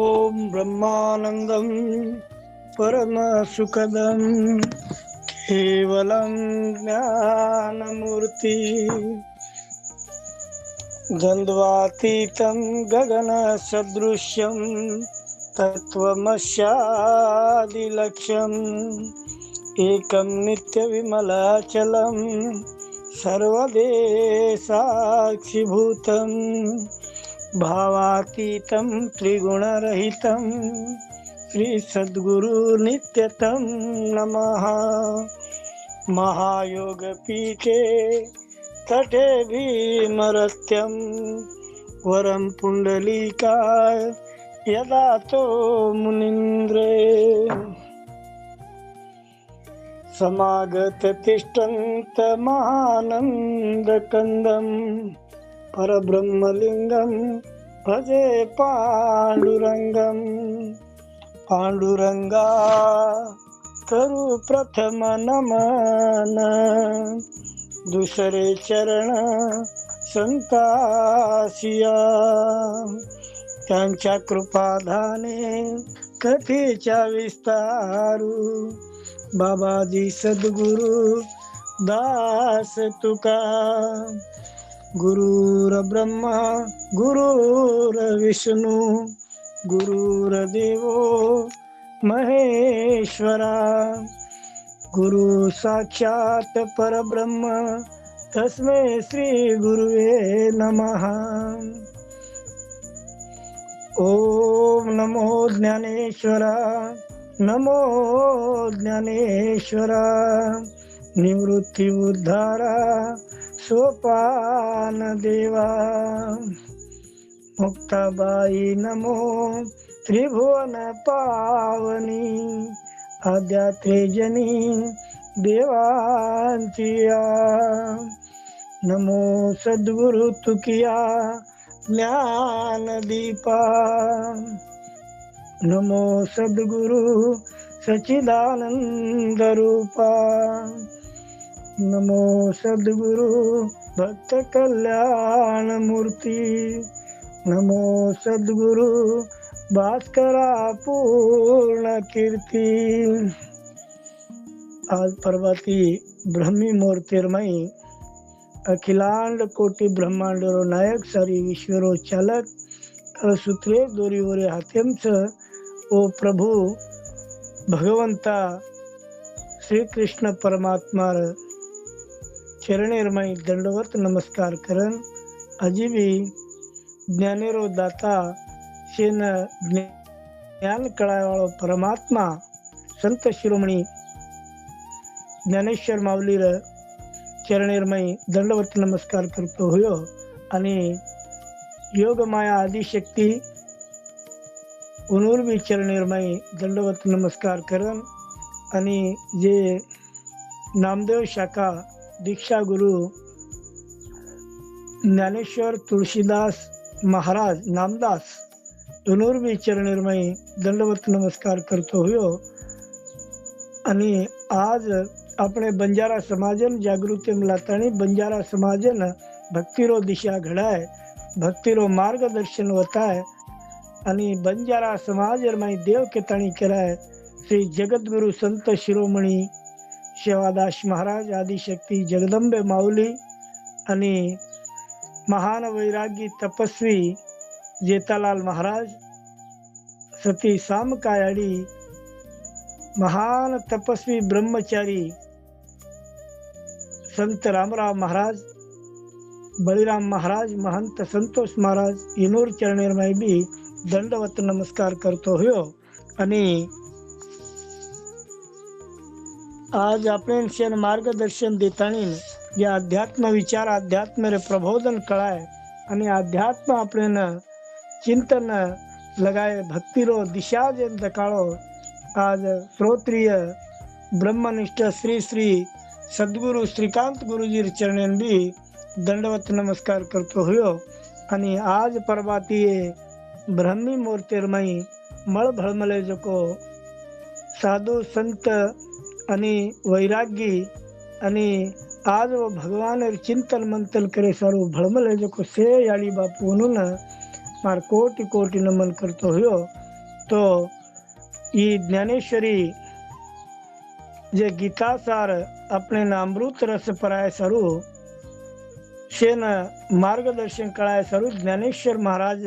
ओम ब्रह्मानंदं परमसुखदं केवलं ज्ञानमूर्ति द्वन्द्वातीतं गगनसदृश्यं तत्त्वमस्यादिलक्ष्यम् एकं नित्यविमलाचलं सर्वदेशाक्षिभूतं भावातीतं त्रिगुणरहितं श्री सद्गुरु नित्यतं नमः। महायोगपीठे तटे भीमरत्यं वरं पुण्डलीकाय यदा तो मुनीन्द्रे समागत तिष्ठन्तमहानन्दकन्दं परब्रह्मलिङ्गं भजे पाण्डुरङ्गं। पाण्डुरङ्गा करु प्रथम नमन दुसरे चरण संतासिया त्यांच्या कृपाधाने कथेच्या विस्तारू बाबाजी सद्गुरु दास तुका। गुरुर ब्रह्मा गुरुर विष्णू गुरुर्देवो महेश्वरा गुरु साक्षात परब्रह्म तस्मै श्री गुरुवे नमः। ओम नमो ज्ञानेश्वरा नमो ज्ञानेश्वरा निवृत्ती उद्धारा सोपान देवा। मुक्ताबाई नमो त्रिभुवन पावनी आद्यात्रेजनी देवांचिया। नमो सद्गुरु तुकिया ज्ञान दीपा नमो सद्गुरु सच्चिदानंद रूपा नमो सद्गुरु भक्त कल्याण मूर्ति नमो सद्गुरु भास्करा पूर्ण कीर्ति। आज पर्वती ब्रह्मी मूर्तिर्मयी अखिलांड कोटि ब्रह्मांडरो नायक सारी विश्वरो चालक सूत्रे दोरीवरे हातेमच ओ प्रभु भगवंता श्री कृष्ण परमात्मा चरणेरमय दंडवत नमस्कार करन। अजीबी ज्ञानेरो दाता शेन ज्ञान कळावाळो परमात्मा संत शिरोमणी ज्ञानेश्वर माऊलीर चरणेरमय दंडवत नमस्कार करतो होयो आणि योगमाया आदिशक्ती उनुर्वी चरणेरमय दंडवत नमस्कार करन आणि जे नामदेव शाखा दीक्षा गुरु ज्ञानेश्वर तुळशीदास महाराज नामदास उनुर्वी चरणेरमय दंडवत नमस्कार करतो होयो। आणि आज આપણે બંજારા સમાજન જાગૃતિ લાતાણી બંજારા સમાજન ભક્તિરો દિશા ઘડાય ભક્તિરો માર્ગદર્શન વતાય અને બંજારા સમાજ માં દેવ કેતાણી કરાય શ્રી જગતગુરુ સંત શિરોમણી સેવાદાસ મહારાજ આदिशक्ती जगदंबे माऊली અને महान वैरागी तपस्वी जेतालाल महाराज सती सामकायाडी महान तपस्वी ब्रह्मचारी संत रामराव महाराज बळीराम महाराज महंत संतोष महाराज इनोर चरणेर में भी दंडवत नमस्कार करतो हुयो। आणि आज आपण शेन मार्गदर्शन देतानी जे अध्यात्म विचार अध्यात्म रे प्रबोधन कळाय आणि अध्यात्म आपण चिंतन लगाए भक्तिरो दिशा जे दकाळो आज श्रोत्रिय ब्रह्मनिष्ठ श्री श्री सद्गुरु श्रीकांत गुरुजी चरणेन भी दंडवत नमस्कार करतो हुयो। आणि आज परबाती ब्रह्मी मूर्तिर्मयी मळ भळमले जको साधु संत आणि वैरागी आणि आज वो भगवान चिंतन मंथन करे सारू भळमले जको से याली बापू मार कोटि कोटि नमन करतो हुयो। तो ಈ ज्ञानेश्वरी जे गीतासार આપણે અમૃત રસ પરાય સરું શેન માર્ગદર્શન કળાય સરું જ્ઞાનેશ્વર મહારાજ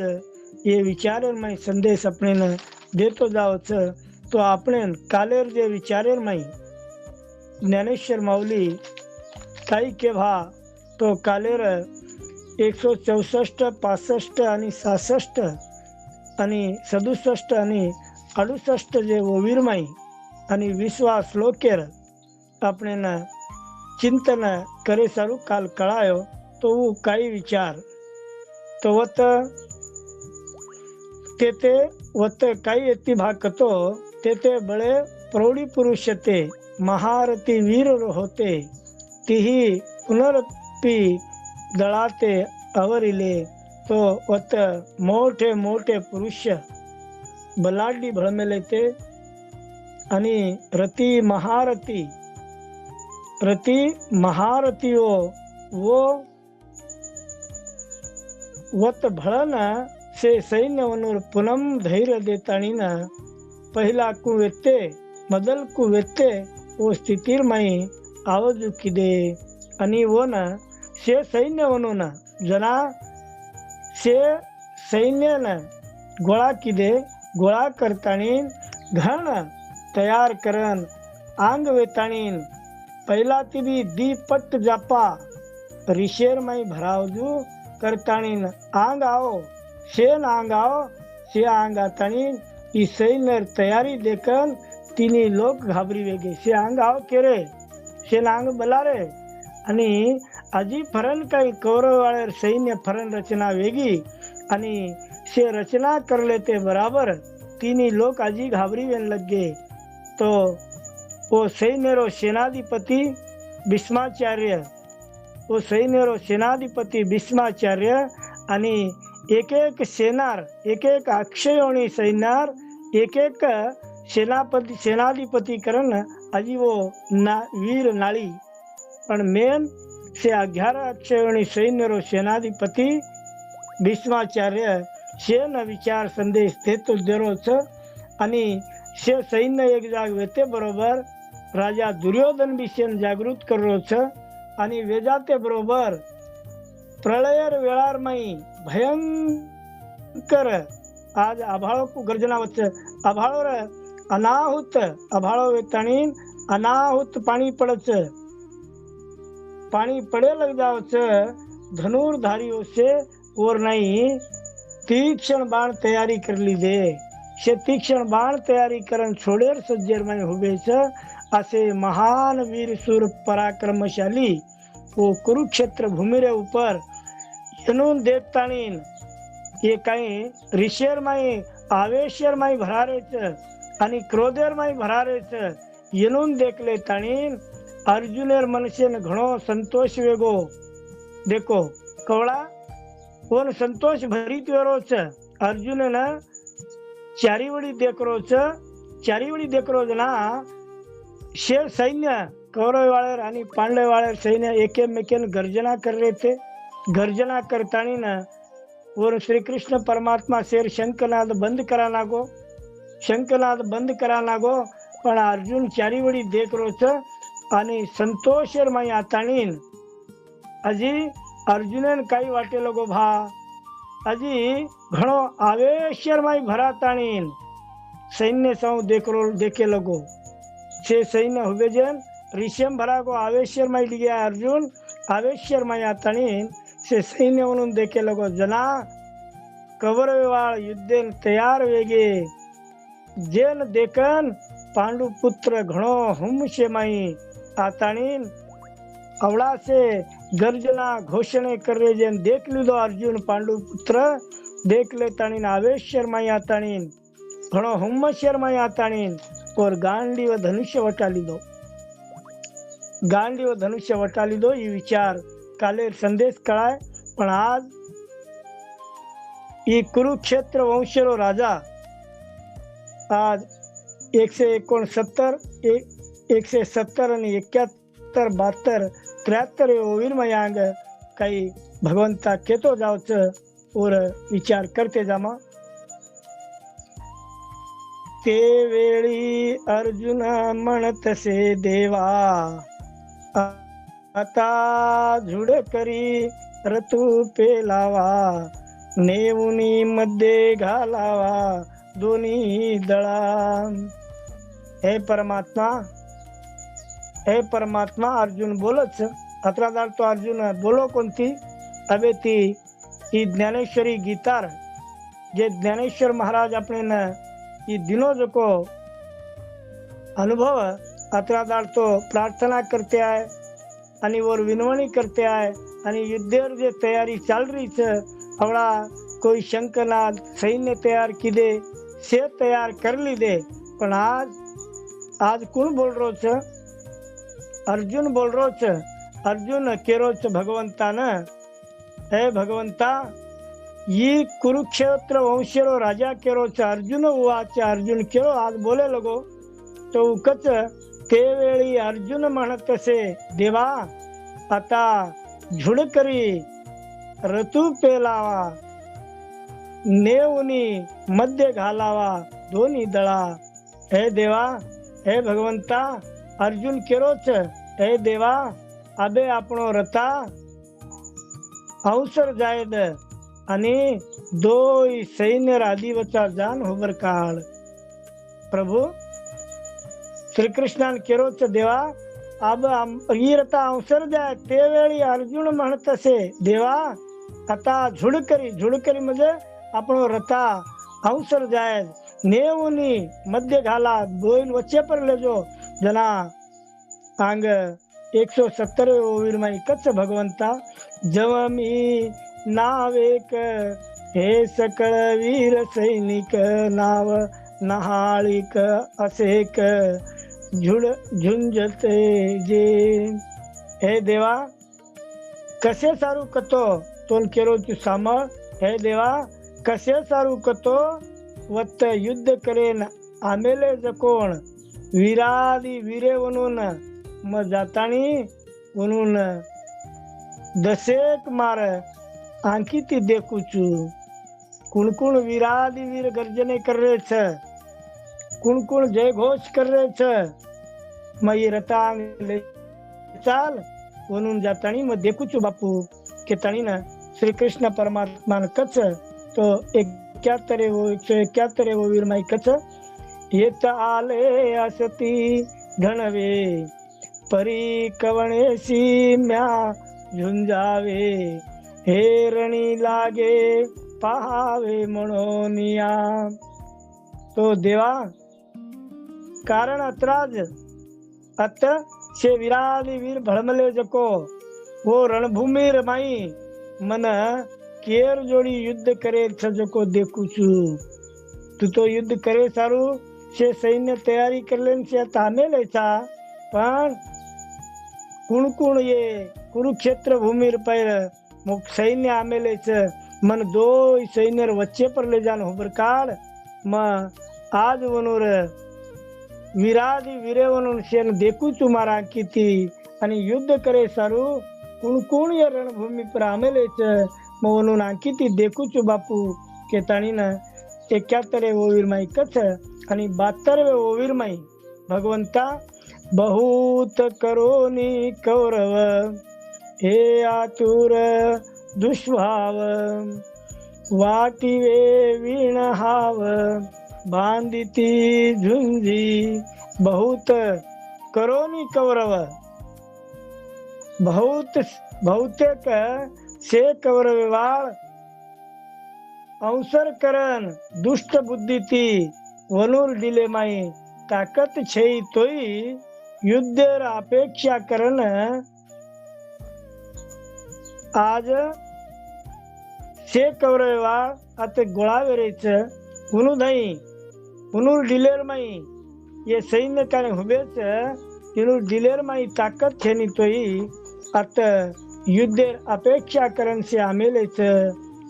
એ વિચારેરમય સંદેશ આપણે દેતો જાવ છે. તો આપણે કાલેર જે વિચારેરમય જ્ઞાનેશ્વર માઉલી કઈ કેવા તો કાલેર 164, 65 અને 66 અને 67 અને 68 જે ઓવીરમય અને 20 શ્લોકેર આપણે चिंतन करे सारू काल कळायो. तो वो काही विचार तो वत काही येती भाकतो ते बळे प्रौढी पुरुष ते महारथी वीर होते तिही पुनरपी दळाते अवरिले. तो वत मोठे मोठे पुरुष बलाढ्य भळमेले ते आणि रती महारथीओ वो वत भळन से सैन्यवनूर पुनम धैर्य देताणीन पहिला कुवेत्ते मदल कुवेत्ते वो स्थितीरमय आवाजू किदे आणि वो न से सैन्यवनून जना से सैन्यन गोळा किदे गोळा करताणी घण तयार करन आंग वेताणीन पहिला ती बी दीपट जापा रिशेरमय भरावजू करताणीन आंग आओ शेन आंग आओ शे आंग आताणी ई सैन्य तयारी देखन तिनी लोक घाबरी वेगे शे आंग आओ केरे शेन आंग बलारे आणि आजी फरन काही कौरव वाळेर सैन्य फरन रचना वेगी आणि शे रचना करले ते बराबर तिनी लोक आजी घाबरी वेन लगे. तो वो सैन्यरो सेनाधिपति भीष्माचार्य वो सैन्यरो सेनाधिपति भीष्माचार्य आणि एक एक सेनार एक एक अक्षयोणी सैन्यार एक एक सेनाधिपति करन अजी वो वीर नाळी पण मेन से 11 अक्षयोणी सैन्यरो सेनाधिपति भीष्माचार्य शेन विचार संदेश देतो दररोज आणि शे सैन्य एक जाग वेते बरोबर राजा दुर्योधन बी शेन जागृत करो छ आणि वेजाते बरोबर प्रलयर वेळारमय भयंकर आज आभाळो को गर्जना वच्चे आभाळोर अनाहुत आभाळो वेताणी अनाहुत पाणी पडच पाणी पडे लग जावच धनुर्धारियों से और नहीं तीक्ष्ण बाण तैयारी कर लीजे शे तीक्ष्ण बाण तैयारी करन छोडेर सज्जेरमय हुबे छ. असे महान वीर सूर पराक्रमशाली वो कुरुक्षेत्र भूमिरे ऊपर येनून देखताणीन ये काही ऋषेरमय आवेशेरमय भरारे छ आणि क्रोधेरमय भरारे छ येनून देखले ताणीन अर्जुनेर मनुष्यन घणो संतोष वेगो. देखो कवळा कोण संतोष भरीत वेरो छ अर्जुन चारी वडी देखरो जना शे सैन्य कौरव वाळेर आणि पांडव वाळेर सैन्य एकेमेकेन गर्जना कर रहे थे. गर्जना करतानी न और श्री कृष्ण परमात्मा शेर शंखनाद बंद करा नागो पण अर्जुन चारी वडी देख रो छ आणि संतोषेर माई आताणीन अजी अर्जुनन काही वाटे लगो भा अजी घणो आवेशर माई भराताणीन सैन्य सौ देखे लगो से सैन्य हुए जन ऋषम भरा को आवेशर माई लिया अर्जुन आवेशर माई आताणीन से सैन्य म्हणून देखे लगो जना कौरववाळ युद्धेन तयार वेगे जेन देखन पांडु पुत्र घणो हुमशे माई आताणीन अवड़ा से गर्जना घोषणे कर रहे जेन देख लीधो अर्जुन पांडु पुत्र देख ले ताणीन आवेशर माई आताणीन घणो हुम्मशर माई आताणीन और गांडी व धनुष्य वटा लीधो ये विचार काले संदेश कळाय. पण आज ये कुरुक्षेत्र वंशरो राजा आज 169 170 आणि 71 72 73 ओवीर मयांग काही भगवंता केतो जावच और विचार करते जामा. ते वेळी अर्जुन म्हणतसे देवा, आता झुड करी रतू पेलावा, नेऊनी मध्ये घालावा दोन्ही दळा. हे परमात्मा, हे परमात्मा, अर्जुन बोलच. अतरा तो अर्जुन बोलो कोणती? अबे ती ही ज्ञानेश्वरी गीतार जे ज्ञानेश्वर महाराज આપણે ಈ दिनो को अनुभव अतरा तो प्रार्थना करते आहे आणि वर विनवणी करते आहे आणि युद्धावर जे तयारी चाल रही है अवड़ा कोई शंकनाथ सैन्य तैयार की दे से तैयार कर ली दे. पण आज कोण बोल रो छ? अर्जुन बोल रो छ. अर्जुन केरो छ भगवंतान, हे भगवंता ये कुरुक्षेत्र वंशरो राजा केरो छ. अर्जुन उवाच, अर्जुन केरो आज बोले लगो तो उकच ते वेळी अर्जुन म्हणतसे देवा, आता झुड करी ऋतू पेलावा, नेऊनी मध्ये घालावा दोन्ही दळा. हे देवा, हे भगवंता, अर्जुन केरोच हे देवा, अबे आपणो रता अवसर जायद आणि दोय सैन्य राधीवचा जान होबर काळ. प्रभु श्री कृष्णान केरोच देवा, अब ही रता अवसर जाय. ते वेळी अर्जुन म्हणतसे देवा, आता झुडकरी म्हणजे आपण रता अवसर जाय, नेऊनी मध्ये घाला दोन वच्चे पर लेजो. जना अंग 170 ओवीर माई कच भगवंता, जव मी नावेक हे सकळ वीर सैनिक, नाव नहाळिक असेक झुंजते जे. हे देवा, कसे सारू कतो तोन केरो तू सामळ. हे देवा, कसे सारू कतो वत्त युद्ध करेन आमेले जकोण, वीरादी वीरे म्हणून म जातानी म्हणून दसेक मार अंकिती देखूचू. कुण वीरादी वीर गर्जने कर रहे छ, कुण जय घोष कर रहे छ. मग ये रतांग ले चाल म्हणून जातानी मग देखूचू बापू के तानी ना श्री कृष्ण परमात्मा कच तो 171 वीर माई कच. येत आले असती घणवे, परी कवणेसी म्या झुंजावे, हेरणी लागे पहावे म्हणोनिया. तो देवा, कारण अतराज अत शे वीरादी वीर भळमले जको वो रणभूमि रमाई मन केर जोड़ी युद्ध करे छ जको देखू छू. तू तो युद्ध करे सारू शे सैन्य तैयारी कर लेन से तामे ले छा. पण कुण ये कुरुक्षेत्र भूमि पर मुख सैन्य आमेले छ, मन दो सैन्य वच्चे पर ले जान होबर काळ. म आज वनूर वीरादी वीरे वनून शेन देखू तुम्हारा किती आणि युद्ध करे सारू कुण ये रणभूमि पर आमेले छ. म वनून अंकिती देखू चु बापू के ताणी ना 71 ओवीर माई कच आणि 72 ओवीर माई भगवंता, बहुत करोनी कौरव हे आतुर दुष्भाव, वाटिवे वीण हाव बांधिती झुंजी. बहुत करोनी कौरव, बहुतेक से कौरव वाळ अवसर करन दुष्ट बुद्धि ती वनूर दिले माई ताकत छई तोई युद्धर अपेक्षा करन. आज से कौरव वाळ अत गोळावेरेच उनूर डिलेर माई ये सैन्य काने हुबेच इनूर डिलेर माई ताकत छेनी तोई अत युद्धेर अपेक्षा करन से आमेलेच.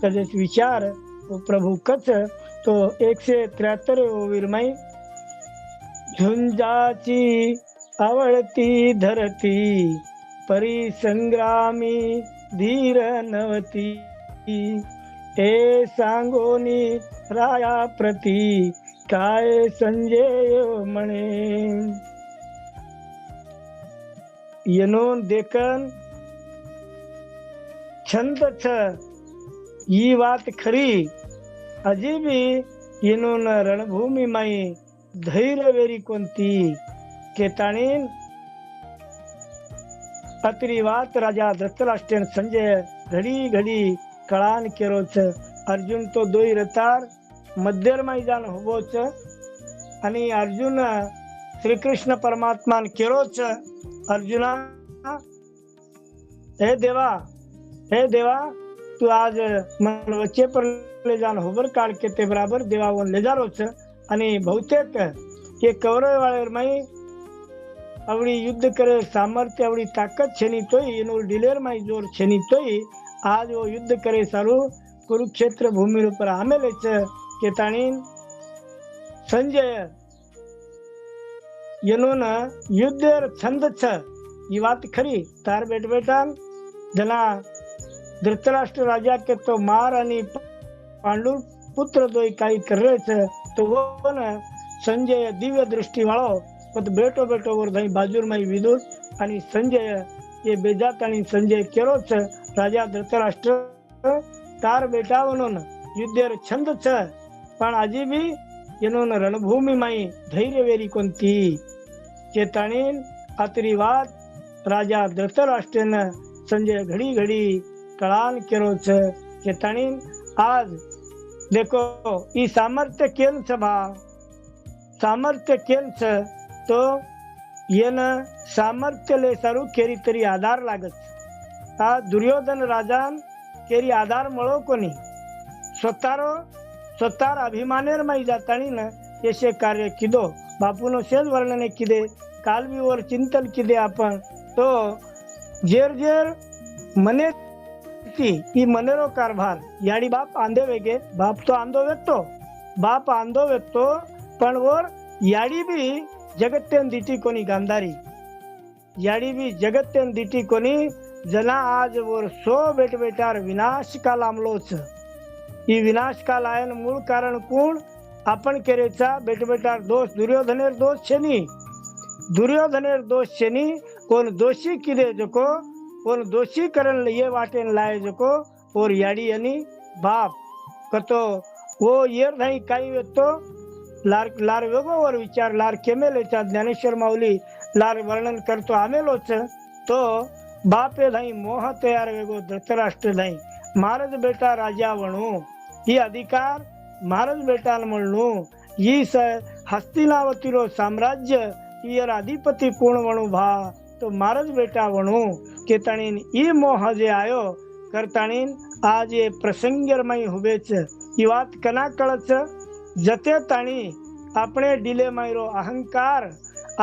तजेच विचार प्रभु कच तो 173 ओवीर माई, झुंजाची आवळती धरती, परी संग्रामी धीर नवती, हे सांगोनी राया प्रती काय संजय म्हणे येनून देखन छंद छ ही वात खरी अजीबी येनून रणभूमी माई धैर्य वेरी कोणती केताणीन अत्री वात राजा धृतराष्ट्र संजय घडी घडी कळान केरोच अर्जुन तो दोई रतार मध्यरमाई जान होबोच आणि अर्जुन श्रीकृष्ण परमात्मान केरोच अर्जुना हे देवा तू आज मन वच्चे पर ले जान होबर काढ के ते बराबर देवावन ले जारोच आणि बहुतेक ये कौरव वाळेर माई आवडी युद्ध करे सामर्थ्य आवडी ताकत छेनी तोय एनो डिलेर माई जोर छेनी तोय आज वो युद्ध करे सारू कुरुक्षेत्र भूमि पर आमेले छ के ताणीन संजय येनोन युद्धर छंद छ ही बात खरी तार बेट बेटा जना धृतराष्ट्र राजा के तो मार आणि पांडु पुत्र दोय काही करे छ तो वो न संजय दिव्य दृष्टि वाळो पत बेटो बेटो वर धई बाजूर माई विदुर आणि संजय ये बेजात आणि संजय केरो छ राजा धृतराष्ट्र तार बेटा वनोन युद्धर छंद छ पण आजी बी येनोन रणभूमी माई धैर्य वेरी कोणती चेताणीन आतरी वात राजा धृतराष्ट्रन संजय घडी घडी कळान केरो छ चेताणीन आज देखो ई सामर्थ्य केन सभा सामर्थ्य केन छ तो येन सामर्थ्य ले सारू केरी तरी आधार लागत आ दुर्योधन राजान केरी आधार मळो कोणी स्वतार अभिमानेर माई जातानी न यशे कार्य किदो बापूनो सेज वर्णने किदे काल भी वर चिंतन किदे आपण तो जेर जेर मने ती मनेरो कारभार याडी बाप आंधे वेगे बाप तो आंधो व्यक्तो पण वर याडी भी जगत्तेन दिटी कोणी गांधारी याडी भी जगत्तेन दिटी कोणी जना आज वर सो बेट बेटार विनाश काल आमलोच ही विनाश काल आयन मूळ कारण कोण आपण केरेचा बेट बेटार दोष दुर्योधनेर दोष छेनी कोण दोषी किदे जको कोण दोषी करन ये वाटेन लाए जको और याडी यानी बाप कतो वो येर नाही काही वेतो लार वेगो वर विचार लार केमेलेचा ज्ञानेश्वर माऊली लार वर्णन करतो आमेलोच तो बापे धाई मोह तयार वेगो धृतराष्ट्र धाई महाराज बेटा राजा वणू ही अधिकार महाराज बेटा म्हणू ही हस्तिनावतीरो साम्राज्य ईयर अधिपति कोण वणू भा तो महाराज बेटा वणू केताणीन ई मोह जे आयो करताणीन आज ये प्रसंगरमय हुबेच ही बात कना कळच जते ताणी अपने डिले मायरो अहंकार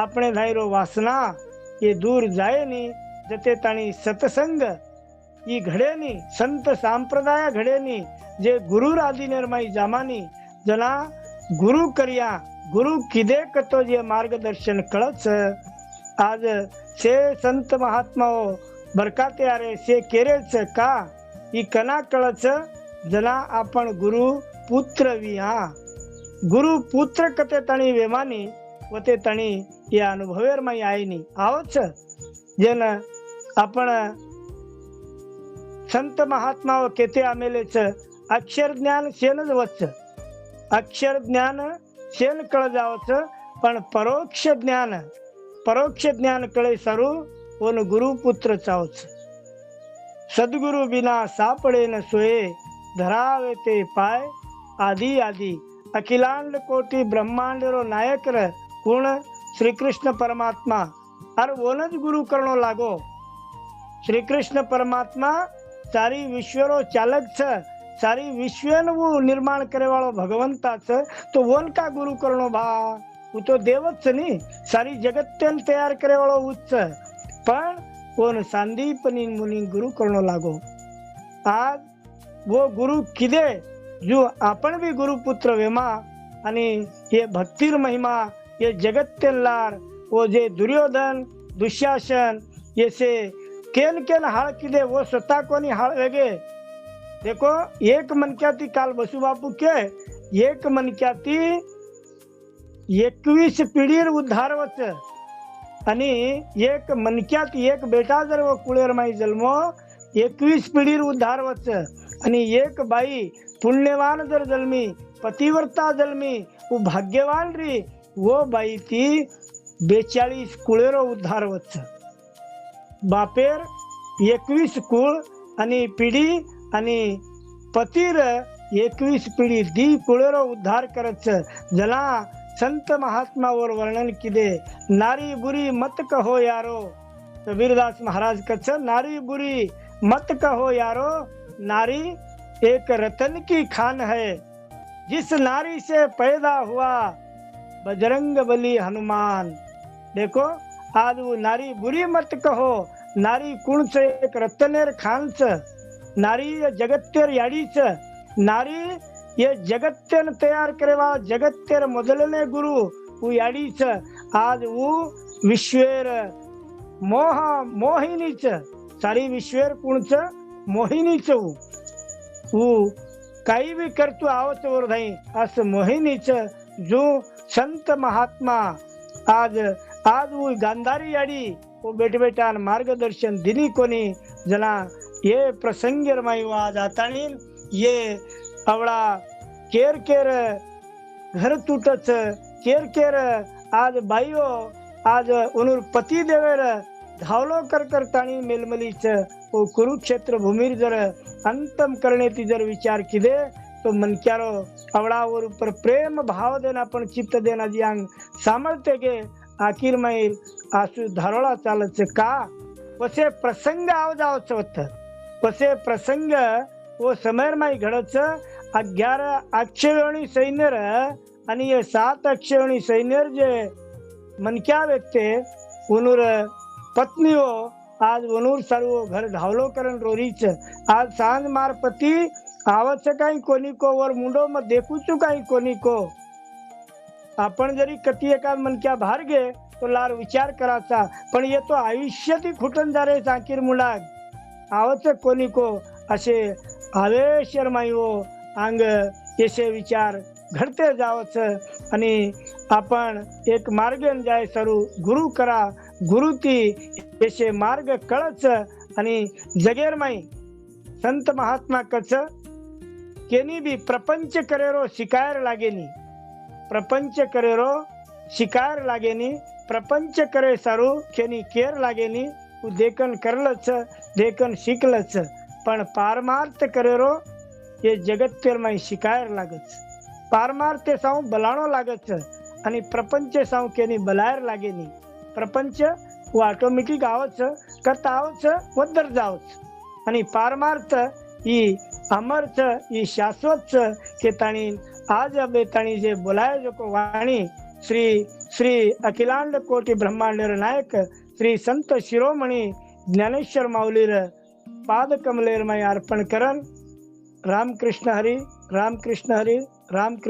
अपने धायरो वासना ये दूर जाए नी जते ताणी सत्संग ही घडे नी संत संप्रदाय घडे नी जे गुरु आदि निर्माई जामानी जना गुरु करिया गुरु किदे कतो जे मार्गदर्शन कळच आज से संत महात्माओ बरकाते आरे से केरेच का ही कना कळच जना आपण गुरु पुत्र विहा गुरु पुत्र कते तणी वेमानी वते तणी या अनुभवेर माई आईनी आवच जेन आपण संत महात्मा केते आमेलेच अक्षर ज्ञान शेनच वच अक्षर ज्ञान शेन कळ जावच पण परोक्ष ज्ञान कळे सरू ओन गुरु पुत्र चावच सद्गुरु बिना सापडे न सोये धरावे ते पाय आदि आदि अखिलांड कोटि ब्रह्मांड रो नायक र कोण श्री कृष्ण परमात्मा अर ओनज गुरु करणो लागो श्री कृष्ण परमात्मा सारी विश्वरो चालक छ सारी विश्वनु निर्माण करे वाळो भगवंता छ तो ओन का गुरु करणो भा वो तो देवच नी सारी जगत्तेन तयार करे वाळो उच्च पण ओन सांदीपनी मुनी गुरु करणो लागो आज वो गुरु किदे जो आपण भी गुरुपुत्र वेमा आणि ये भक्तीर महिमा ये जगत्तेन लार वो जे दुर्योधन दुशासन ये से केन केन हाळ किदे वो स्वतः कोणी हाळ वेगे देखो एक मनक्याती काल बसु बापू के एक मनक्याती 21 पिढीर उद्धारवच आणि एक मनक्यात एक बेटा जर व कुळेर माई जन्मो 21 पिढीर उद्धारवच आणि एक बाई पुण्यवान जर जन्मी पतिव्रता जन्मी व भाग्यवान री वो बाई ती 42 कुळेर उद्धारवच. बापेर 21 कुळ आणि पिढी आणि पतीर 21 पिढी दी कुळेर उद्धार करच. जला संत महात्मा वर वर्णन किदे नारी बुरी मत कहो यारो. कबीरदास महाराज कछ नारी बुरी मत कहो यारो, नारी एक रतन की खान है, जिस नारी से पैदा हुआ बजरंग बली हनुमान. देखो आज वो नारी बुरी मत कहो, नारी कुणच एक रत्नेर खानच, नारी जगत्तेर याडीच, नारी ये जगत्तेन तयार करेवा जगत्तेर मोदलने गुरु वो याडीच. आज वो विश्वेर मोहिनीच सारी विश्वेर कुणच मोहिनीच वो काही भी करतो आवत वर नाही असं मोहिनीच जो संत महात्मा आज वो गांधारी याडी वो बेटा मार्गदर्शन दिनी कोणी जना ये प्रसंग रमाई आज आतानी ये आवडा केर केर घर तुटच केर केर आज बाईओ आज उनुर पती देवेर धावलो करतानी मेलमलीच वो कुरुक्षेत्र भूमीर जर अंतम करणे ती जर विचार किदे तो मनक्यारो आवडावर ऊपर प्रेम भाव देना पण चित्त देना जी अंग सामर्थ्य गे आखिर मैल आसू धारोळा चालच का वसे प्रसंग आव जावच होत. वसे प्रसंग वो समय माई घडच 11 अक्षयणी सैन्यर आणि ये 7 अक्षयणी सैन्यर जे मनक्या व्यक्ते उनुर पत्नी हो आज वनूर सर्व घर धावलो करण रोरीच. आज सांज मारपती आवच काही कोणी को वर मुंडो मग देखूचू काही कोणी को. आपण जरी कती एका मनक्या भार गे तो लार विचार करायचा पण येतो आयुष्य ती खुटून जा रे चाकीर मुलाग आवच कोणी को असे आवेशर माईओ अंग येसे विचार घडते जावच. आणि आपण एक मार्गन जाय सरू गुरु करा गुरु ती येसे मार्ग कळच. आणि जगेर माई संत महात्मा कच केनी भी प्रपंच करेरो शिकायर लागेनी, प्रपंच करेरो शिकायर लागेनी, प्रपंच करे सारू केनी केर लागेनी. देखन करलच देखन शिकलच पण पारमार्थ करेरो ये जगत तेर माई शिकायर लागच. पारमार्थ साऊ बलाणो लागच आणि प्रपंच साऊ केनी बलायर लागेनी. प्रपंच वो ऑटोमेटिक आवच करता आवच वदर जावच आणि पारमार्थ ही अमरच ही शाश्वत के ताणी आज अबे ताणी जे बोलाय जो को वाणी श्री श्री अखिलांड कोटी ब्रह्मांडर नायक श्री संत शिरोमणी ज्ञानेश्वर माऊलीर पाद कमलेर मैं अर्पण करन. रामकृष्ण हरी रामकृष्ण हरी रामकृष्ण.